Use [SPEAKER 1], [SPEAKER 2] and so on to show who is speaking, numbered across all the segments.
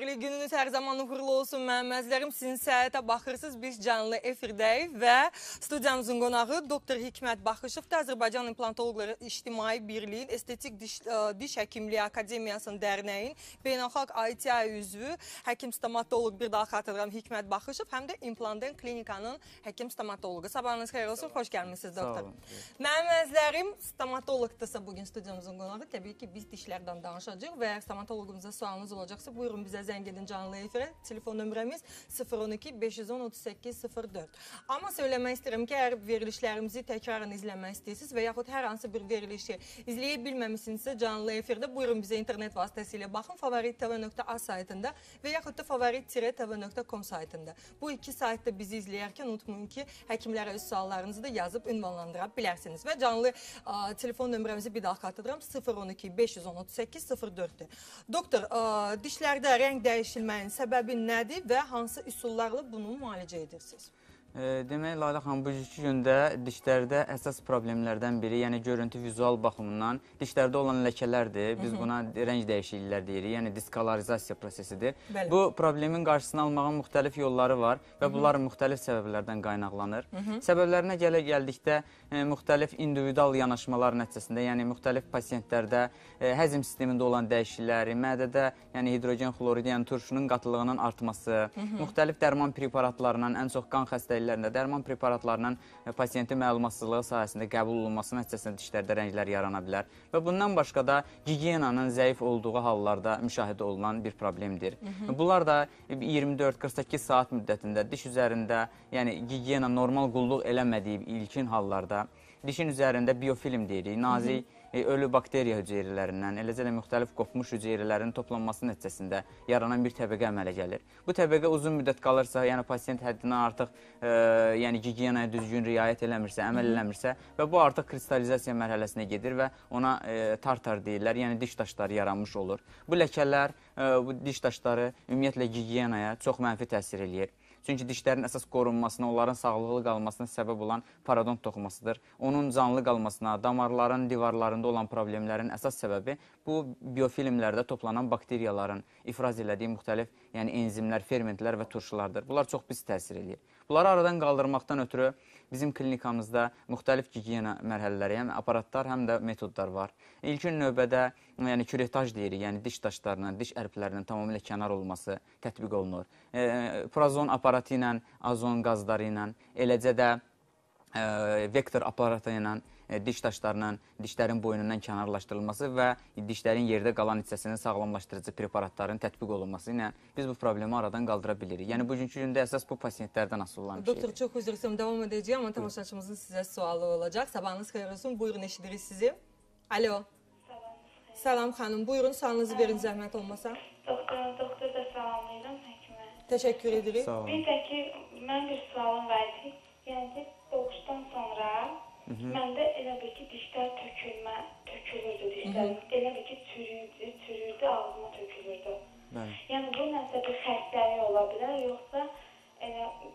[SPEAKER 1] xeyirli gününüz hər zaman uğurlu olsun mənim əzizlərim. Sizin səhətə baxırsınız. Biz canlı efirdəyik və studiyamızın qonağı Doktor Hikmət Baxışovdur. Azərbaycan İmplantoloqları İctimai Birliyin Estetik Diş Həkimliyi Akademiyasının dərnəyin beynəlxalq ITI üzvü həkim stomatoloq, bir daha xatırlayıram, Hikmət Baxışov, həm də İmplanten klinikanın həkim stomatoloqu. Sabahınız xeyir olsun, xoş gəlmişsiniz doktor. Mənim əzizlərim, stomatoloqdursa bugün studiyamızın qonağı, təbii ki biz dişlərdən danışacağıq və stomatoloqumuza sualınız olacaqsa buyurun bizə zəng edin canlı efirə. Telefon nömrəmiz 012-510-38-04. Amma söyləmək istəyirəm ki, əgər verilişlərimizi təkrarən izləmək istəyirsiniz və yaxud hər hansı bir verilişi izləyə bilməmişsinizsə canlı efirdə buyurun bizə internet vasitəsilə baxın favorit.tv.a saytında və yaxud da favorit-tv.com saytında. Bu iki saytda bizi izləyərkən unutmayın ki, həkimlərə öz suallarınızı da yazıb ünvanlandıra bilərsiniz və canlı telefon nömrəmizi bir daha xatırlayıram 012-510-38-04-dür. Doktor, dişlərdə rəng dəyişilməyin səbəbi nədir və hansı üsullarla bunu müalicə edirsiniz?
[SPEAKER 2] Demək, Lalə xanım, bugünkü gündə dişlərdə əsas problemlərdən biri, yəni görüntü vizual baxımından dişlərdə olan ləkələrdir. Biz buna rəng dəyişikliklər deyirik, yəni diskolorizasiya prosesidir.
[SPEAKER 1] Bəli.
[SPEAKER 2] Bu problemin qarşısını almağın müxtəlif yolları var və bunlar müxtəlif səbəblərdən qaynaqlanır. Səbəblərinə gəldikdə müxtəlif individual yanaşmalar nəticəsində, yəni müxtəlif pasiyentlərdə həzm sistemində olan dəyişiklikləri, mədədə yəni hidrogen xloridi, yəni turşunun qatılığının artması, müxtəlif dərman preparatlarından, ən çox qan xəstəliklərində dərman preparatlarının pasiyentin məlumatsızlığı sayəsində qəbul olunması nəticəsində dişlərdə rənglər yarana bilər. Və bundan başqa da gigiyenanın zəif olduğu hallarda müşahidə olunan bir problemdir. Bunlar da 24-48 saat müddətində diş üzərində, yəni gigiyena normal qulluq eləmədiyi ilkin hallarda dişin üzərində biofilm deyirik, nazik ölü bakteriya hüceyrələrindən, eləcə də müxtəlif qopmuş hüceyrələrin toplanması nəticəsində yaranan bir təbəqə əmələ gəlir. Bu təbəqə uzun müddət qalırsa, yəni pasiyent həddindən artıq yəni gigiyenaya düzgün riayət eləmirsə, əməl eləmirsə və bu artıq kristalizasiya mərhələsinə gedir və ona tartar deyirlər, yəni diş daşları yaranmış olur. Bu ləkələr, bu diş daşları ümumiyyətlə gigiyenaya çox mənfi təsir eləyir. Çünki dişlərin əsas qorunmasına, onların sağlıqlı qalmasına səbəb olan parodont toxumasıdır. Onun canlı qalmasına, damarların divarlarında olan problemlərin əsas səbəbi bu biofilmlərdə toplanan bakteriyaların ifraz elədiyi müxtəlif yəni enzimlər, fermentlər və turşulardır. Bunlar çox pis təsir edir. Bunları aradan qaldırmaqdan ötürü bizim klinikamızda müxtəlif gigiyena mərhələləri, həm aparatlar, həm də metodlar var. İlkin növbədə yəni küretaj deyirik, yəni diş daşlarının, diş ərplərinin tamamilə kənar olması tətbiq olunur. Prozon aparatı ilə, azon qazları ilə, eləcə də vektor aparatı ilə diş daşlarının dişlərin boynundan kənarlaşdırılması və dişlərin yerdə qalan hissəsinin sağlamlaşdırıcı preparatların tətbiq olunması ilə biz bu problemi aradan qaldıra bilirik. Yəni bugünkü gündə əsas bu pasiyentlərdən asılı olan bir şeydir.
[SPEAKER 1] Doktor, çox üzr istəyirəm, davam edəcəyəm, amma tamaşaçımızın sizə sualı olacaq. Sabahınız xeyir olsun, buyurun, eşidirik sizi. Alo. Salam xanım, buyurun, sualınızı verin zəhmət olmasa.
[SPEAKER 3] Doktor da salamlayıram həkimə.
[SPEAKER 1] Təşəkkür edirik.
[SPEAKER 3] Bir də ki, mən bir sualım var ki, yəni doğuşdan sonra məndə elə bir ki, dişlər tökülürdü dişlərim. Elə bir ki, çürürdü, ağzıma tökülürdü. Yəni bu nəsə bir xəstəlik ola bilər, yoxsa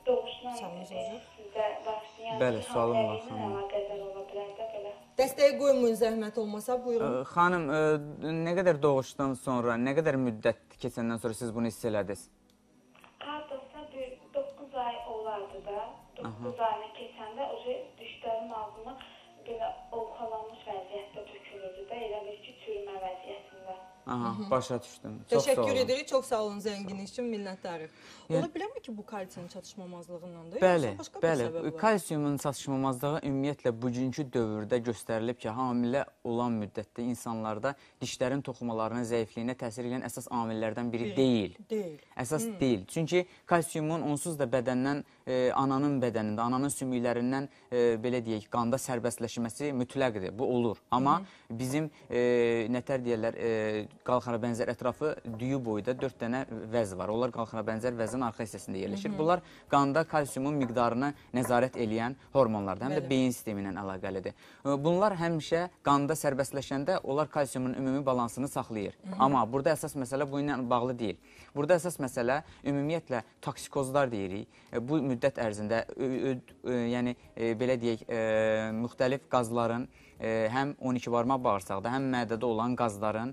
[SPEAKER 3] doğuşdan sizdə başlayan xəstəliklə əlaqədar ola bilər də belə.
[SPEAKER 1] Dəstəyə qoymayın zəhmət olmasa, buyurun.
[SPEAKER 2] Xanım, nə qədər doğuşdan sonra, nə qədər müddət keçəndən sonra siz bunu hiss elədiniz?
[SPEAKER 3] Hardasa bir 9 ay olardı da, 9 ayına keçəndə dişlərim ağzıma belə ovxalanmış vəziyyətdə tökülürdü də, elə bir ki, çürümə vəziyyətində.
[SPEAKER 2] Başa düşdüm.
[SPEAKER 1] Təşəkkür edirik, çox sağ olun zənginiz üçün, minnətdarıq. Ola bilərmi ki, bu kalsium çatışmamazlığından da?
[SPEAKER 2] Bəli. Kalsiumun çatışmamazlığı ümumiyyətlə bugünkü dövrdə göstərilib ki, hamilə olan müddətdə insanlarda dişlərin toxumalarının zəifliyinə təsir edən əsas amillərdən biri deyil. Əsas deyil. Çünki kalsiumun onsuz da bədəndən, ananın bədənində, ananın sümüklərindən belə deyək, qanda sərbəstləşməsi mütləqdir. Bu olur. Amma bizim nətər deyərlər, qalxana bənzər ətrafı düyü boyda 4 dənə vəz var. Onlar qalxana bənzər vəzin arxa hissəsində yerləşir. Bunlar qanda kalsiumun miqdarını nəzarət eləyən hormonlardır. Həm də beyin sistemi ilə əlaqəlidir. Bunlar həmişə qanda sərbəstləşəndə onlar kalsiumun ümumi balansını saxlayır. Amma burada əsas məsələ bu ilə bağlı deyil. Burada əsas məsələ ümumiyyətlə toksikozlar deyirik. Bu müddət ərzində yəni belə deyək, müxtəlif qazların həm 12 barmaq bağırsaqda, həm mədədə olan qazların,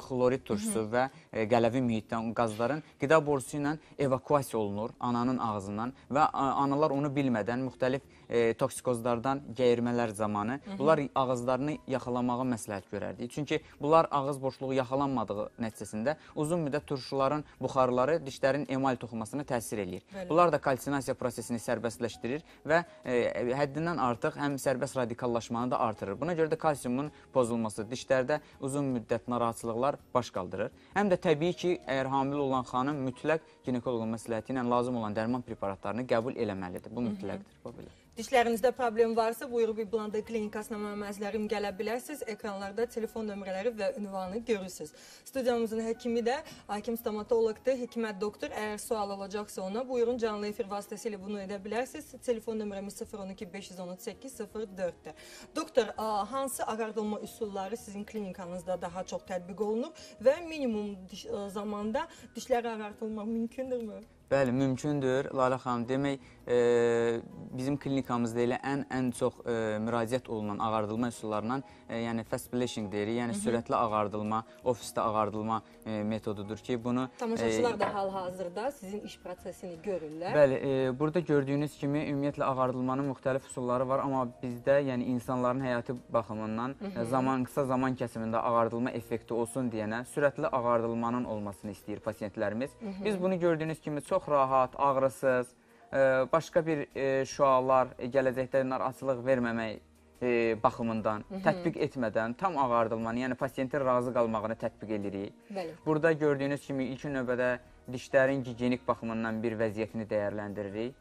[SPEAKER 2] xlorid turşusu və qələvi mühitdən qazların qida borusu ilə evakuasiya olunur ananın ağzından və analar onu bilmədən müxtəlif toksikozlardan geyirmələr zamanı bunlar ağızlarını yaxalamağı məsləhət görərdik. Çünki bunlar ağız boşluğu yaxalanmadığı nəticəsində uzun müddət turşuların buxarları dişlərin emal toxumasına təsir eləyir. Bunlar da kalsinasiya prosesini sərbəstləşdirir və həddindən artıq həm sərbəst radikallaşmanı da artırır. Buna görə də kalsiumun pozulması dişlərdə uzun müddət narahatçılıqlar baş qaldırır. Həm də təbii ki, əgər hamilə olan xanım mütləq ginekoloqun məsləhəti ilə lazım olan dərman preparatlarını qəbul eləməlidir. Bu mütləqdir. Bu belə.
[SPEAKER 1] Dişlərinizdə problem varsa, buyurub İblanda klinikasına məmməzlərim gələ bilərsiniz. Ekranlarda telefon nömrələri və ünvanı görürsünüz. Studiyamızın həkimi də hakim stomatoloqdur, Hikmət doktor. Əgər sual olacaqsa ona, buyurun canlı efir vasitəsilə bunu edə bilərsiniz. Telefon nömrəmiz 012 518 04-dür. Doktor, hansı ağardılma üsulları sizin klinikanızda daha çox tətbiq olunur və minimum zamanda dişləri ağartılmaq mümkündürmü?
[SPEAKER 2] Bəli, mümkündür. Lalə xanım, demək, bizim klinikamızda elə ən çox müraciət olunan ağardılma üsullarından yəni fast blushing deyirik, yəni sürətli ağardılma, ofisdə ağardılma metodudur ki, bunu...
[SPEAKER 1] Tamaşaçılar da hal-hazırda sizin iş prosesini görürlər.
[SPEAKER 2] Bəli, burada gördüyünüz kimi ümumiyyətlə ağardılmanın müxtəlif üsulları var, amma bizdə yəni insanların həyatı baxımından qısa zaman kəsimində ağardılma effekti olsun deyənə sürətli ağardılmanın olmasını istəyir pasiyentlərimiz. Biz bunu gördüyünüz kimi çox rahat, ağrısız, başqa bir şüalar, gələcəkdə narahatçılıq verməmək baxımından tətbiq etmədən tam ağardılmanı, yəni pasiyentin razı qalmağını tətbiq edirik. Burada gördüyünüz kimi ilk növbədə dişlərin gigiyenik baxımından bir vəziyyətini dəyərləndiririk.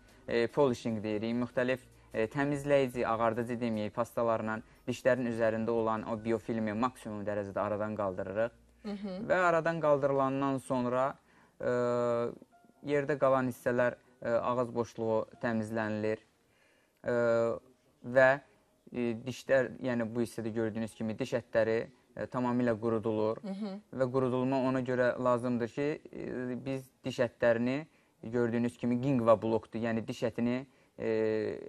[SPEAKER 2] Polishing deyirik, müxtəlif təmizləyici, ağardıcı deməyək, pastalarla dişlərin üzərində olan o biofilmi maksimum dərəcədə aradan qaldırırıq və aradan qaldırılandan sonra yerdə qalan hissələr ağız boşluğu təmizlənilir və dişlər, yəni bu hissədə gördüyünüz kimi diş ətləri tamamilə qurudulur və qurudulma ona görə lazımdır ki, biz diş ətlərini gördüyünüz kimi gingva blokdur, yəni diş ətini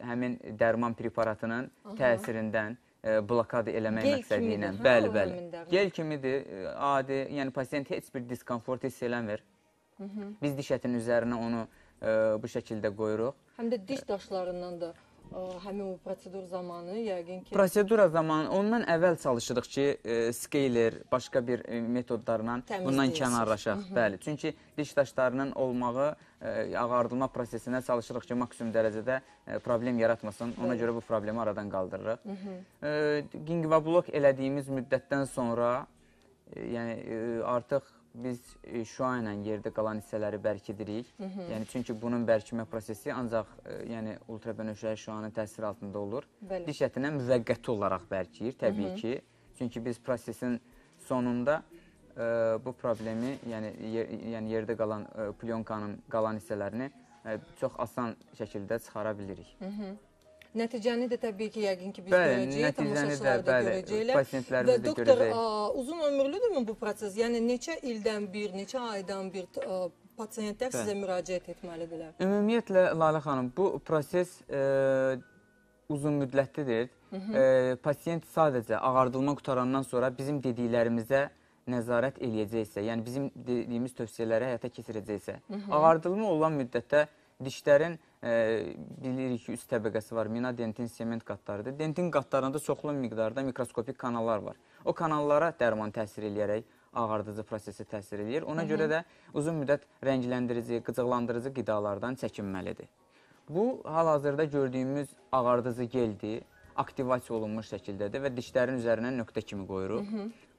[SPEAKER 2] həmin dərman preparatının təsirindən blokada eləmək məqsədi ilə. Bəli, bəli. Gel kimidir, adi, yəni pasiyent heç bir diskomfort hiss eləmir. Biz diş ətinin üzərinə onu bu şəkildə qoyuruq.
[SPEAKER 1] Həm də diş daşlarından da həmin o prosedur zamanı yəqin ki...
[SPEAKER 2] Prosedura zamanı, ondan əvvəl çalışırıq ki, scaler, başqa bir metodlarla bundan kənarlaşaq. Bəli, çünki diş daşlarının olmağı ağardılma prosesinə çalışırıq ki, maksimum dərəcədə problem yaratmasın. Ona görə bu problemi aradan qaldırırıq. Gingva blok elədiyimiz müddətdən sonra, yəni artıq biz şua ilə yerdə qalan hissələri bərkidirik. Yəni çünki bunun bərkimə prosesi ancaq yəni ultrabənövşəyi şuanın təsiri altında olur. Diş ətinə müvəqqəti olaraq bərkiyir təbii ki. Çünki biz prosesin sonunda bu problemi, yəni yerdə qalan plyonkanın qalan hissələrini çox asan şəkildə çıxara bilirik.
[SPEAKER 1] Nəticəni də təbii ki, yəqin ki, biz görəcəyik, tamaşaçılar da görəcəklər. Və doktor, uzun ömürlüdürmü bu proses? Yəni, neçə ildən bir, neçə aydan bir pasiyentlər sizə müraciət etməlidirlər?
[SPEAKER 2] Ümumiyyətlə, Lalə xanım, bu proses uzun müddətlidir. Pasiyent sadəcə ağardılma qutarandan sonra bizim dediklərimizə nəzarət eləyəcəksə, yəni bizim dediyimiz tövsiyələri həyata keçirəcəksə, ağardılma olan müddətdə dişlərin bilirik ki, üst təbəqəsi var, mina dentin sement qatlarıdır. Dentin qatlarında çoxlu miqdarda mikroskopik kanallar var. O kanallara dərman təsir eləyərək ağardıcı prosesi təsir eləyir. Ona görə də uzun müddət rəngləndirici, qıcıqlandırıcı qidalardan çəkinməlidir. Bu, hal-hazırda gördüyümüz ağardıcı geldir, aktivasiya olunmuş şəkildədir və dişlərin üzərinə nöqtə kimi qoyuruq.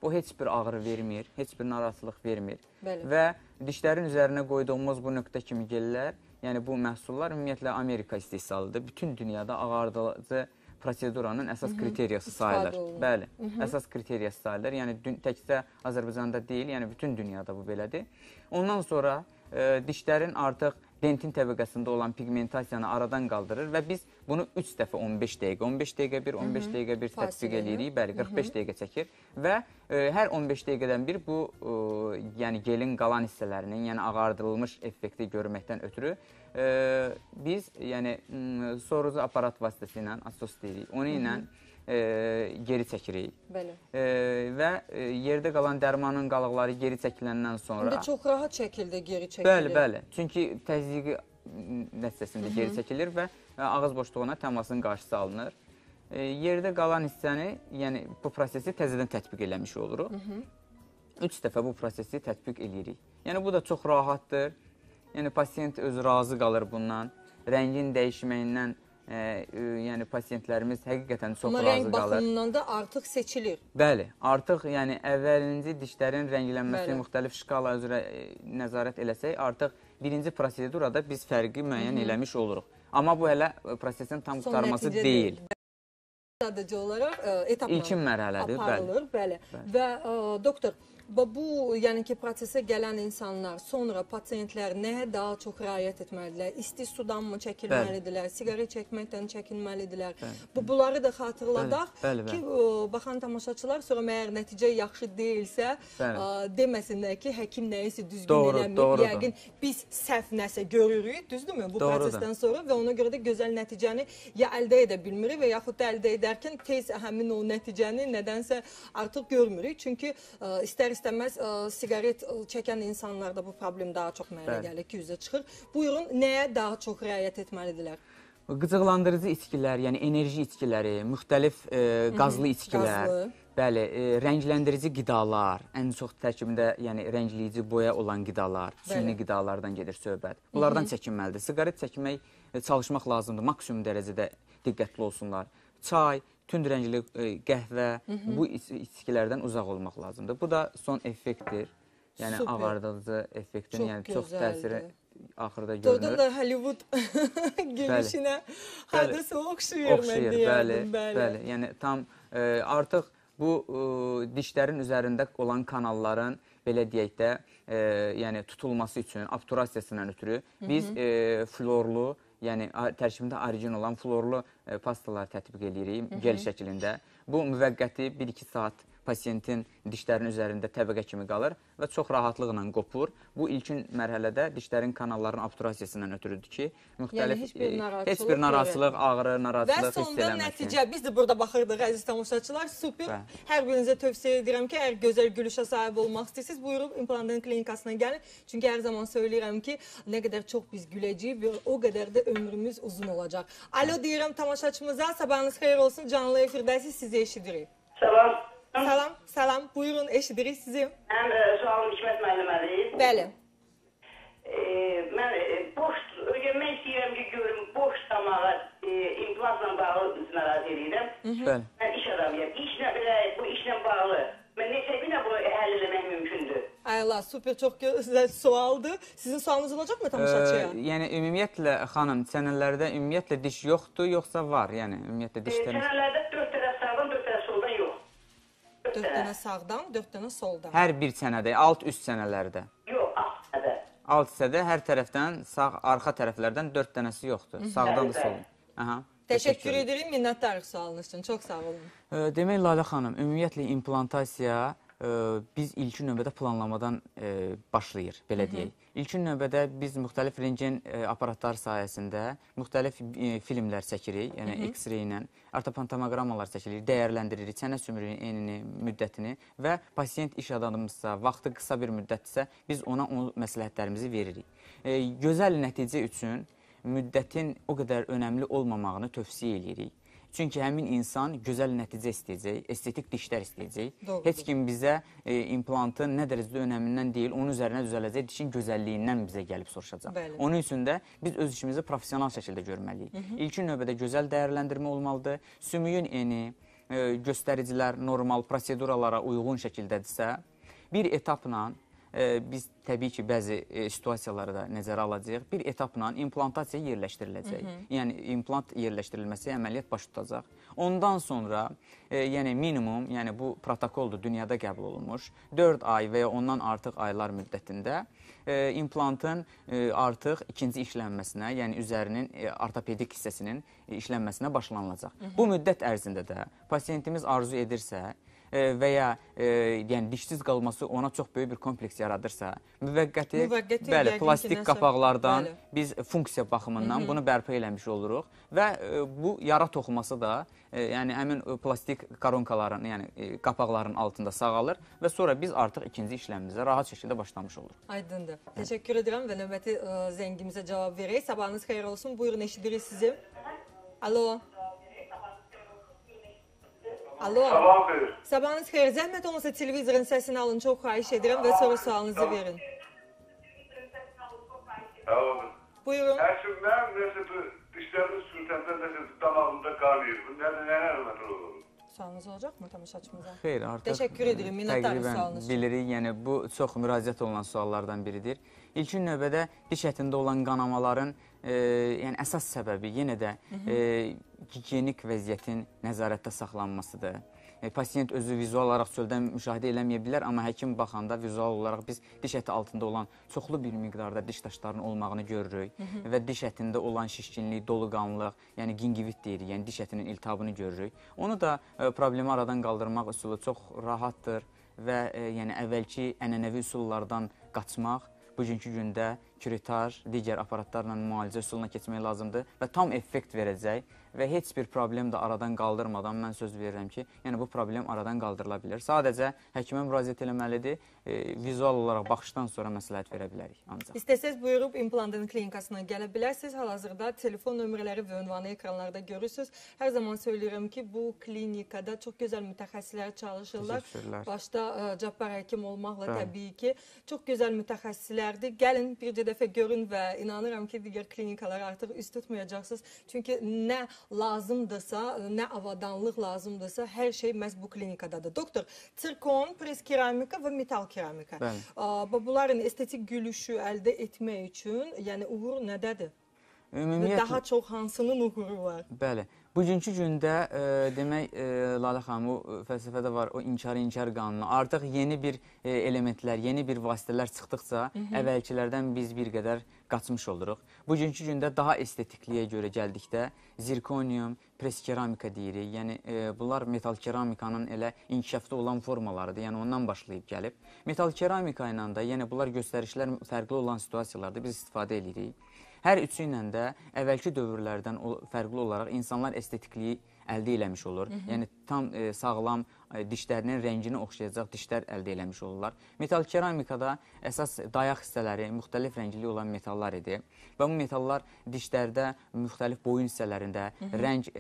[SPEAKER 2] Bu, heç bir ağrı vermir, heç bir narahatlıq vermir və dişlərin üzərinə qoyduğumuz bu nöqtə kimi gellər, yəni bu məhsullar ümumiyyətlə Amerika istehsalıdır. Bütün dünyada ağardıcı proseduranın əsas kriteriyası sayılır. Bəli, əsas kriteriyası sayılır. Yəni təkcə Azərbaycanda deyil, yəni bütün dünyada bu belədir. Ondan sonra dişlərin artıq dentin təbəqəsində olan pigmentasiyanı aradan qaldırır və biz bunu 3 dəfə 15 dəqiqə, 15 dəqiqə bir, 15 dəqiqə bir tətbiq edirik. Bəli, 45 dəqiqə çəkir və hər 15 dəqiqədən bir bu yəni gelin qalan hissələrinin, yəni ağardılmış effekti görməkdən ötürü biz yəni sorucu aparat vasitəsilə, asos deyirik, onu ilə geri çəkirik.
[SPEAKER 1] Bəli.
[SPEAKER 2] Və yerdə qalan dərmanın qalıqları geri çəkiləndən sonra...
[SPEAKER 1] İndi çox rahat şəkildə geri çəkilir.
[SPEAKER 2] Bəli. Çünki təzyiqi nəticəsində geri çəkilir və ağız boşluğuna təmasın qarşısı alınır. Yerdə qalan hissəni, yəni bu prosesi təzədən tətbiq eləmiş oluruq. 3 dəfə bu prosesi tətbiq eləyirik. Yəni bu da çox rahatdır. Yəni pasiyent özü razı qalır bundan. Rəngin dəyişməyindən yəni pasiyentlərimiz həqiqətən çox razı qalır.
[SPEAKER 1] Amma rəng baxımından da artıq seçilir.
[SPEAKER 2] Bəli, artıq yəni əvvəlinci dişlərin rənglənməsi müxtəlif şkala üzrə nəzarət eləsək, artıq birinci prosedurada biz fərqi müəyyən eləmiş oluruq. Amma bu hələ prosesin tam qurtarması deyil.
[SPEAKER 1] Sadəcə olaraq etapla
[SPEAKER 2] İlkin mərhələdir,
[SPEAKER 1] aparılır. Bəli. Və doktor, bu yəni ki, prosesə gələn insanlar sonra pasiyentlər nəyə daha çox riayət etməlidirlər? İsti sudan mı çəkinməlidirlər? Siqaret çəkməkdən çəkinməlidirlər? Bunları da xatırladaq ki, baxan tamaşaçılar sonra məyər nəticə yaxşı deyilsə, deməsinlər ki, həkim nəyisə düzgün eləmir. Yəqin biz səhv nəsə görürük, düzdürmü bu prosesdən sonra və ona görə də gözəl nəticəni ya əldə edə bilmirik və yaxud da əldə edərkən tez həmin o nəticəni nədənsə artıq görmürük. Çünki istər-istəməz siqaret çəkən insanlarda bu problem daha çox mənə gəlir ki, üzə çıxır. Buyurun, nəyə daha çox riayət etməlidirlər?
[SPEAKER 2] Qıcıqlandırıcı içkilər, yəni enerji içkiləri, müxtəlif qazlı içkilər, bəli, rəngləndirici qidalar, ən çox tərkibində yəni rəngləyici boya olan qidalar, süni qidalardan gedir söhbət. Bunlardan çəkinməlidir. Siqaret çəkmək, çalışmaq lazımdır, maksimum dərəcədə diqqətli olsunlar. Çay, tünd rəngli qəhvə, bu içkilərdən uzaq olmaq lazımdır. Bu da son effektdir. Yəni ağardıcı effektin, yəni çox təsiri axırda görünür.
[SPEAKER 1] Doğrudan da Hollywood gülüşünə hardasa oxşuyur mən deyərdim.
[SPEAKER 2] Bəli, yəni tam artıq bu dişlərin üzərində olan kanalların belə deyək də, yəni tutulması üçün, obturasiyasından ötürü biz florlu, yəni tərkibində origin olan florlu pastalar tətbiq edirik gel şəklində. Bu müvəqqəti 1-2 saat pasiyentin dişlərin üzərində təbəqə kimi qalır və çox rahatlıqla qopur. Bu ilkin mərhələdə dişlərin kanallarının obturasiyasından ötürüdür ki, müxtəlif heç bir narahatçılıq, ağrı, narahatçılıq hiss eləməsin.
[SPEAKER 1] Və sonda nəticə, biz də burada baxırdıq əziz tamaşaçılar, super. Hər birinizə tövsiyə edirəm ki, əgər gözəl gülüşə sahib olmaq istəyirsiniz, buyurub implantın klinikasına gəlin. Çünki hər zaman söyləyirəm ki, nə qədər çox biz güləcəyik və o qədər də ömrümüz uzun olacaq. Alo deyirəm tamaşaçımıza, sabahınız xeyir olsun, canlı efirdəsiz, sizi eşidirik.
[SPEAKER 4] Salam.
[SPEAKER 1] Salam, buyurun, eşidirik sizi.
[SPEAKER 4] Mən sualım Hikmət müəllimədir.
[SPEAKER 1] Bəli.
[SPEAKER 4] Mən öyrənmək istəyirəm ki, görüm, boş damağa implantla bağlı narazı edirəm. Mən iş adamıyam. Bu işlə bağlı. Mən neçə günə bunu həll eləmək mümkündür?
[SPEAKER 1] Ayla, super, çox gözəl sualdır. Sizin sualınız olacaq mı tamaşaçıya?
[SPEAKER 2] Yəni, ümumiyyətlə, xanım, sənələrdə ümumiyyətlə diş yoxdur, yoxsa var? Yəni, ümumiyyətlə dişlərimiz...
[SPEAKER 4] Sənələrdə 4 dənə sağdan, 4 dənə soldan yox.
[SPEAKER 1] 4 dənə sağdan, 4 dənə soldan.
[SPEAKER 2] Hər bir sənədə, alt-üst sənələrdə.
[SPEAKER 4] Yox, alt sənədə.
[SPEAKER 2] Alt hissədə hər tərəfdən, sağ, arxa tərəflərdən 4 dənəsi yoxdur. Sağdan da soldan.
[SPEAKER 1] Təşəkkür ederim minnətdarıq sualınız üçün. Çox sağ olun.
[SPEAKER 2] Demək, Lalə xanım, ümumiyyətlə implantasiya biz ilkin növbədə planlamadan başlayır, belə deyək. İlkin növbədə biz müxtəlif rentgen aparatlar sayəsində müxtəlif filmlər çəkirik, yəni X-ray ilə, ortopantomoqrammalar çəkirik, dəyərləndiririk, çənə sümürüyünün enini, müddətini və pasiyent iş adamımızsa, vaxtı qısa bir müddətdirsə, biz ona o məsləhətlərimizi veririk. Gözəl nəticə üçün müddətin o qədər önəmli olmamağını tövsiyə edirik. Çünki həmin insan gözəl nəticə istəyəcək, estetik dişlər istəyəcək. Heç kim bizə implantın nə dərəcədə önəmindən deyil, onun üzərinə düzələcək dişin gözəlliyindən bizə gəlib soruşacaq. Onun üçün də biz öz işimizi profesional şəkildə görməliyik. İlkin növbədə gözəl dəyərləndirmə olmalıdır. Sümüyün eni, göstəricilər normal proseduralara uyğun şəkildədirsə, bir etapla biz təbii ki, bəzi situasiyaları da nəzərə alacaq. Bir etapla implantasiya yerləşdiriləcək. Yəni, implant yerləşdirilməsi əməliyyat baş tutacaq. Ondan sonra, yəni minimum, yəni bu protokoldur, dünyada qəbul olunmuş, 4 ay və ya ondan artıq aylar müddətində implantın artıq ikinci işlənməsinə, yəni üzərinin ortopedik hissəsinin işlənməsinə başlanılacaq. Bu müddət ərzində də pasiyentimiz arzu edirsə, və ya yəni dişsiz qalması ona çox böyük bir kompleks yaradırsa, müvəqqəti bəli, plastik qapaqlardan biz funksiya baxımından bunu bərpa eləmiş oluruq və bu yara toxuması da yəni həmin plastik koronkaların, yəni qapaqların altında sağalır və sonra biz artıq ikinci işləmimizə rahat şəkildə başlamış oluruq.
[SPEAKER 1] Aydındır. Təşəkkür edirəm və növbəti zəngimizə cavab verək. Sabahınız xeyir olsun. Buyurun, eşidirik sizi. Alo. Alo.
[SPEAKER 5] Sabahın xeyir.
[SPEAKER 1] Sabahınız xeyir. Zəhmət olmasa televizorun səsini alın. Çox xahiş edirəm və sonra sualınızı verin.
[SPEAKER 5] Tamam.
[SPEAKER 1] Buyurun.
[SPEAKER 5] Həkim, mən nəsə bu dişlərimi sürtəndə nəsə damağımda qanıyır. Bu nə olur?
[SPEAKER 1] Sualınız olacaqmı tamaşaçımıza?
[SPEAKER 2] Xeyr, artıq
[SPEAKER 1] Təşəkkür edirəm. Minnətdarım sualınız üçün.
[SPEAKER 2] Bilirik, yəni bu çox müraciət olunan suallardan biridir. İlkin növbədə diş ətində olan qanamaların yəni əsas səbəbi yenə də gigiyenik vəziyyətin nəzarətdə saxlanmasıdır. Pasiyent özü vizual olaraq çöldən müşahidə eləməyə bilər, amma həkim baxanda vizual olaraq biz diş əti altında olan çoxlu bir miqdarda diş daşlarının olmağını görürük və diş ətində olan şişkinlik, doluqanlıq, yəni gingivit deyirik, yəni diş ətinin iltihabını görürük. Onu da problemi aradan qaldırmaq üsulu çox rahatdır və yəni əvvəlki ənənəvi üsullardan qaçmaq, bugünkü gündə küretaj, digər aparatlarla müalicə üsuluna keçmək lazımdır və tam effekt verəcək və heç bir problem də aradan qaldırmadan mən söz verirəm ki, yəni bu problem aradan qaldırıla bilir. Sadəcə həkimə müraciət eləməlidir, vizual olaraq baxışdan sonra məsləhət verə bilərik ancaq.
[SPEAKER 1] İstəsəz buyurub implantın klinikasına gələ bilərsiniz. Hal-hazırda telefon nömrələri və ünvanı ekranlarda görürsünüz. Hər zaman söyləyirəm ki, bu klinikada çox gözəl mütəxəssislər çalışırlar. Başda Cabbar həkim olmaqla təbii ki, çox gözəl mütəxəssislərdir. Gəlin bir dəfə görün və inanıram ki, digər klinikalara artıq üst tutmayacaqsınız. Çünki nə lazımdırsa, nə avadanlıq lazımdırsa, hər şey məhz bu klinikadadır. Doktor, sirkon, pres keramika və metal keramika. Bunların estetik gülüşü əldə etmək üçün, yəni uğur nədədir? Daha çox hansının uğuru var?
[SPEAKER 2] Bəli. Bugünkü gündə demək, Lalə xanım, o fəlsəfədə var, o inkar qanunu. Artıq yeni bir elementlər, yeni bir vasitələr çıxdıqca əvvəlkilərdən biz bir qədər qaçmış oluruq. Bugünkü gündə daha estetikliyə görə gəldikdə zirkonium, pres keramika deyirik. Yəni, bunlar metal keramikanın elə inkişafda olan formalarıdır. Yəni, ondan başlayıb gəlib. Metal keramika ilə də, yəni bunlar göstərişlər fərqli olan situasiyalarda biz istifadə edirik. Hər üçü ilə də əvvəlki dövrlərdən fərqli olaraq insanlar estetikliyi əldə eləmiş olur. Yəni, tam sağlam dişlərinin rəngini oxşayacaq dişlər əldə eləmiş olurlar. Metal keramikada əsas dayaq hissələri müxtəlif rəngli olan metallar idi və bu metallar dişlərdə müxtəlif boyun hissələrində rəng,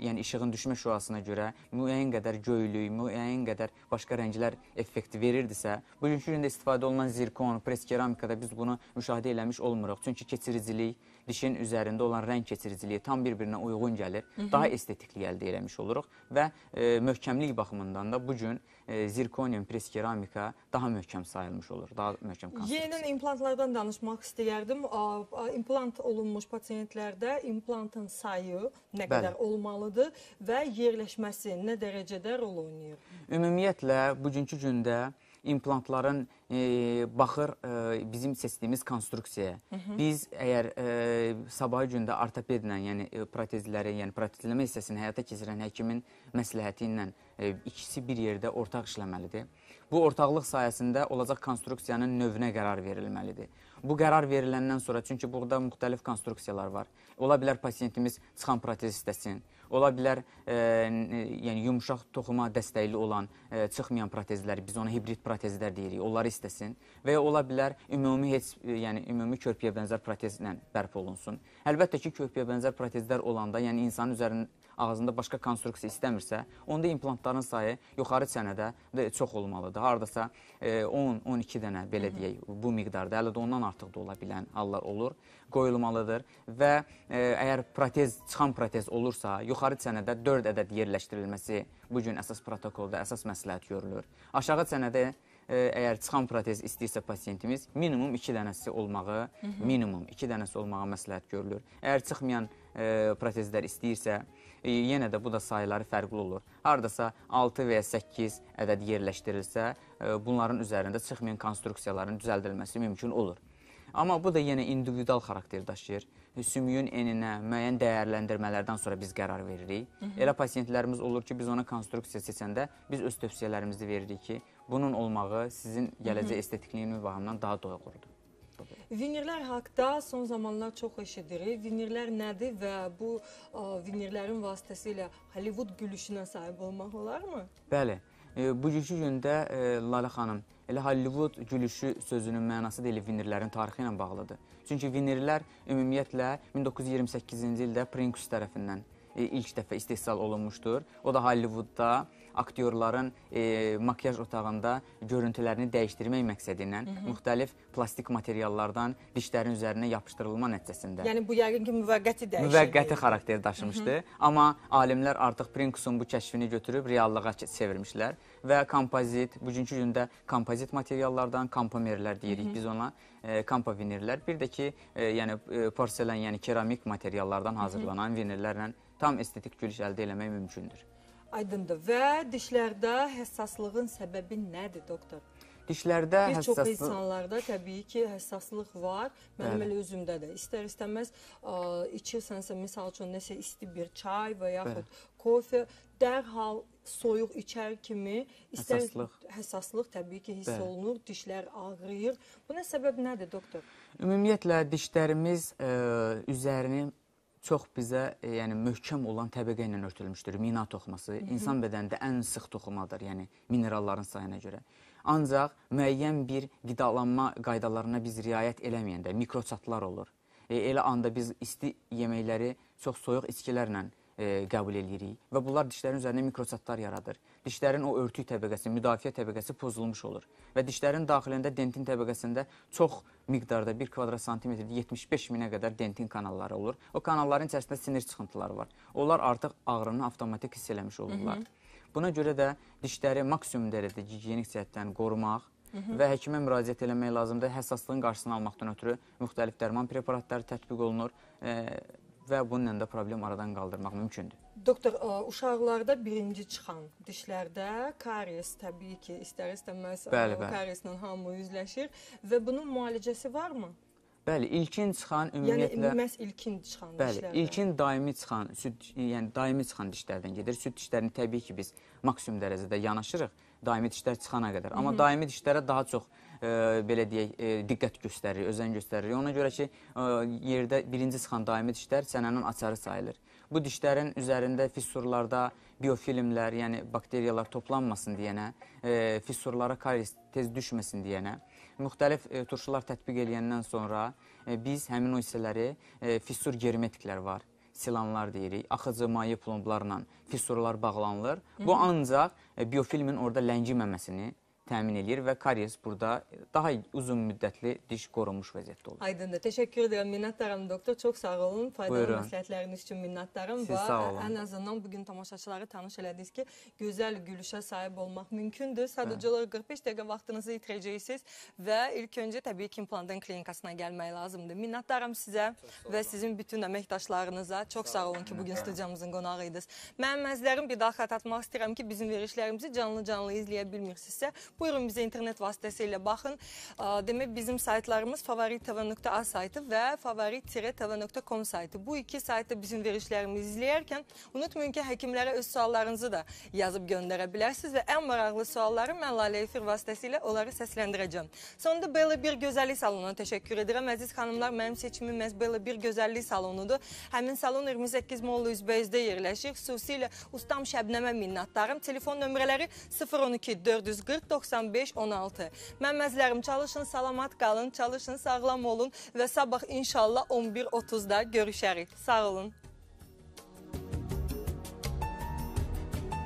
[SPEAKER 2] yəni işığın düşmə şüasına görə müəyyən qədər göylük, müəyyən qədər başqa rənglər effekti verirdisə, bugünkü gündə istifadə olunan zirkon, pres keramikada biz bunu müşahidə eləmiş olmuruq. Çünki keçiricilik, dişin üzərində olan rəng keçiriciliyi tam bir-birinə uyğun gəlir, daha estetiklik əldə eləmiş oluruq və möhkəmlik baxımından da bugün zirkonium, pres keramika daha möhkəm sayılmış olur, daha möhkəm konstruksiya.
[SPEAKER 1] Yenidən implantlardan danışmaq istəyərdim. İmplant olunmuş pasiyentlərdə implantın sayı nə qədər olmalıdır və yerləşməsi nə dərəcədə rol oynayır?
[SPEAKER 2] Ümumiyyətlə, bugünkü gündə implantların baxır bizim seçdiyimiz konstruksiyaya. Biz əgər sabahı gündə ortopedlə, yəni protezləri, yəni protezləmə hissəsini həyata keçirən həkimin məsləhəti ilə ikisi bir yerdə ortaq işləməlidir. Bu ortaqlıq sayəsində olacaq konstruksiyanın növünə qərar verilməlidir. Bu qərar veriləndən sonra, çünki burada müxtəlif konstruksiyalar var. Ola bilər pasiyentimiz çıxan protez istəsin. Ola bilər yəni yumuşaq toxuma dəstəkli olan çıxmayan protezləri, biz ona hibrid protezlər deyirik, onları istəsin. Və ya ola bilər ümumi körpüyə bənzər protezlə bərpa olunsun. Əlbəttə ki, körpüyə bənzər protezlər olanda, yəni insanın üzərinin ağzında başqa konstruksiya istəmirsə, onda implantların sayı yuxarı çənədə çox olmalıdır. Hardasa 10-12 dənə, belə deyək, bu miqdarda, hələ də ondan artıq da ola bilən hallar olur, qoyulmalıdır və əgər çıxan protez olursa, yuxarı çənədə 4 ədəd yerləşdirilməsi bugün əsas protokolda əsas məsləhət görülür. Aşağı çənədə əgər çıxan protez istəyirsə pasiyentimiz, minimum 2 dənəsi olmağı, məsləhət görülür. Əgər çıxmayan protezlər istəyirsə, yenə də bu da sayıları fərqli olur. Hardasa 6 və ya 8 ədəd yerləşdirilsə, bunların üzərində çıxmayan konstruksiyaların düzəldilməsi mümkün olur. Amma bu da yenə individual xarakter daşıyır. Sümüyün eninə müəyyən dəyərləndirmələrdən sonra biz qərar veririk. Elə pasientlərimiz olur ki, biz ona konstruksiya seçəndə biz öz tövsiyələrimizi veririk ki, bunun olmağı sizin gələcək estetikliyin baxımından daha doyğurdur.
[SPEAKER 1] Vinirlər haqda son zamanlar çox eşidirik. Vinirlər nədir və bu vinirlərin vasitəsilə Hollywood gülüşünə sahib olmaq olarmı?
[SPEAKER 2] Bəli. Bugünkü gündə Lalə xanım, elə Hollywood gülüşü sözünün mənası deyil, vinirlərin tarixi ilə bağlıdır. Çünki vinirlər ümumiyyətlə 1928-ci ildə Prinkus tərəfindən ilk dəfə istehsal olunmuşdur. O da Hollywoodda aktyorların makyaj otağında görüntülərini dəyişdirmək məqsədi ilə müxtəlif plastik materiallardan dişlərin üzərinə yapışdırılma nəticəsində.
[SPEAKER 1] Yəni bu yəqin ki, müvəqqəti dəyişir.
[SPEAKER 2] Müvəqqəti xarakter daşımışdı. Amma alimlər artıq Prinkusun bu kəşfini götürüb reallığa çevirmişlər və kompozit, bugünkü gündə kompozit materiallardan kompomerlər deyirik biz ona, kompovinirlər. Bir də ki, yəni porselen, yəni keramik materiallardan hazırlanan vinirlərlə tam estetik gülüş əldə etmək mümkündür.
[SPEAKER 1] Aydındır. Və dişlərdə həssaslığın səbəbi nədir, doktor?
[SPEAKER 2] Dişlərdə
[SPEAKER 1] bir çox insanlarda təbii ki, həssaslıq var. Mənim elə özümdə də. İstər-istəməz içirsənsə, misal üçün, nəsə isti bir çay və yaxud kofe, dərhal soyuq içər kimi həssaslıq təbii ki, hiss olunur, dişlər ağrıyır. Buna səbəb nədir, doktor?
[SPEAKER 2] Ümumiyyətlə, dişlərimiz üzərini çox bizə möhkəm olan təbəqə ilə örtülmüşdür. Mina toxuması insan bədənində ən sıx toxumadır, yəni mineralların sayına görə. Ancaq müəyyən bir qidalanma qaydalarına biz riayət eləməyəndə mikroçatlar olur. Elə anda biz isti yeməkləri çox soyuq içkilərlə qəbul edirik və bunlar dişlərin üzərində mikroçatlar yaradır. Dişlərin o örtük təbəqəsi, müdafiə təbəqəsi pozulmuş olur və dişlərin daxilində dentin təbəqəsində çox miqdarda 1 kvadrat santimetrdə 75 minə qədər dentin kanalları olur. O kanalların içərisində sinir çıxıntıları var. Onlar artıq ağrını avtomatik hiss eləmiş olurlar. Buna görə də dişləri maksimum dərəcədə gigiyenik cəhətdən qorumaq və həkimə müraciət eləmək lazımdır. Həssaslığın qarşısını almaqdan ötürü müxtəlif dərman preparatları tətbiq olunur və bununla da problem aradan qaldırmaq mümkündür.
[SPEAKER 1] Doktor, uşaqlarda birinci çıxan dişlərdə karies təbii ki, istər-istəməz karieslə hamı üzləşir və bunun müalicəsi varmı?
[SPEAKER 2] Bəli, ilkin çıxan ümumiyyətlə...
[SPEAKER 1] Yəni, məhz ilkin çıxan dişlərdən.
[SPEAKER 2] Bəli, ilkin daimi çıxan dişlərdən gedir. Süd dişlərini təbii ki, biz maksimum dərəcədə yanaşırıq daimi dişlər çıxana qədər. Amma daimi dişlərə daha çox, belə deyək, diqqət göstərir, özən göstərir. Ona görə ki, yerdə birinci çıxan daimi dişlər çənənin açarı sayılır. Bu dişlərin üzərində fissurlarda biofilmlər, yəni bakteriyalar toplanmasın deyənə, fissurlara karies tez düşməsin deyənə, müxtəlif turşular tətbiq edəndən sonra biz həmin o hissələri fissur germetiklər var, silanlar deyirik, axıcı maye plomblarla fissurlar bağlanılır. Bu ancaq biofilmin orada ləngiməməsini təmin edir və karies burada daha uzun müddətli diş qorunmuş vəziyyətdə olur.
[SPEAKER 1] Aydındır. Təşəkkür edirəm. Minnətdaram, doktor. Çox sağ olun. Faydalı məsləhətləriniz üçün minnətdaram.
[SPEAKER 2] Siz sağ olun.
[SPEAKER 1] Ən azından bugün tamaşaçıları tanış elədiniz ki, gözəl gülüşə sahib olmaq mümkündür. Sadəcə olaraq 45 dəqiqə vaxtınızı itirəcəksiniz və ilk öncə təbii ki, implantan klinikasına gəlmək lazımdır. Minnətdaram sizə və sizin bütün əməkdaşlarınıza. Çox sağ olun ki, bugün studiyamızın qonağıydınız. Mənim məzlərim bir daha xatırlatmaq istəyirəm ki, bizim verişlərimizi canlı-canlı izləyə bilmirsinizsə, buyurun bizə internet vasitəsilə baxın. Demək, bizim saytlarımız favorit.tv.a saytı və favorit-tv.com saytı. Bu iki saytda bizim verişlərimizi izləyərkən unutmayın ki, həkimlərə öz suallarınızı da yazıb göndərə bilərsiniz və ən maraqlı sualları mən Lalə efir vasitəsilə onları səsləndirəcəm. Sonunda belə bir gözəllik salonuna təşəkkür edirəm. Əziz xanımlar, mənim seçimim məhz belə bir gözəllik salonudur. Həmin salon 28 Molla Üzbəyizdə yerləşir. Xüsusilə ustam Şəbnəmə minnətdarım. Telefon nömrələri 012 440 95 16. Məmməzlərim, çalışın, salamat qalın, çalışın, sağlam olun və sabah inşallah 11:30-da görüşərik. Sağ olun.